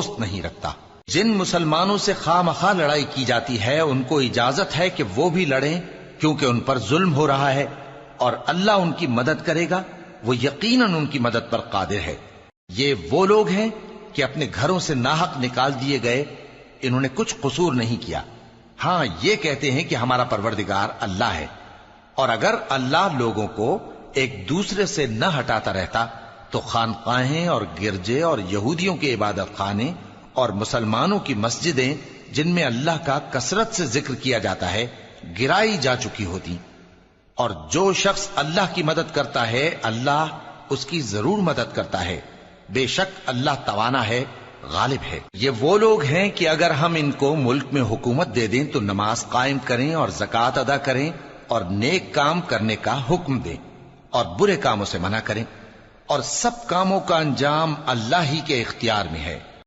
दोस्त नहीं रखता। जिन मुसलमानों से खामखा लड़ाई की जाती है उनको इजाजत है कि वो भी लड़ें, क्योंकि उन पर जुल्म हो रहा है और अल्लाह उनकी मदद करेगा, वो यकीनन उनकी मदद पर कादिर है। ये वो लोग हैं कि अपने घरों से नाहक निकाल दिए गए, इन्होंने कुछ कसूर नहीं किया। हां, ये कहते हैं कि हमारा परवरदिगार अल्लाह है, और अगर अल्लाह लोगों को एक दूसरे से न हटाता रहता तो खानकाहें और गिरजे और यहूदियों के इबादत खाने और मुसलमानों की मस्जिदें जिनमें अल्लाह का कसरत से जिक्र किया जाता है गिराई जा चुकी होती। और जो शख्स अल्लाह की मदद करता है अल्लाह उसकी जरूर मदद करता है। बेशक अल्लाह तवाना है, गालिब है। ये वो लोग हैं कि अगर हम इनको मुल्क में हुकूमत दे दें तो नमाज कायम करें और ज़कात अदा करें और नेक काम करने का हुक्म दें और बुरे कामों से मना करें, और सब कामों का अंजाम अल्लाह ही के इख्तियार में है।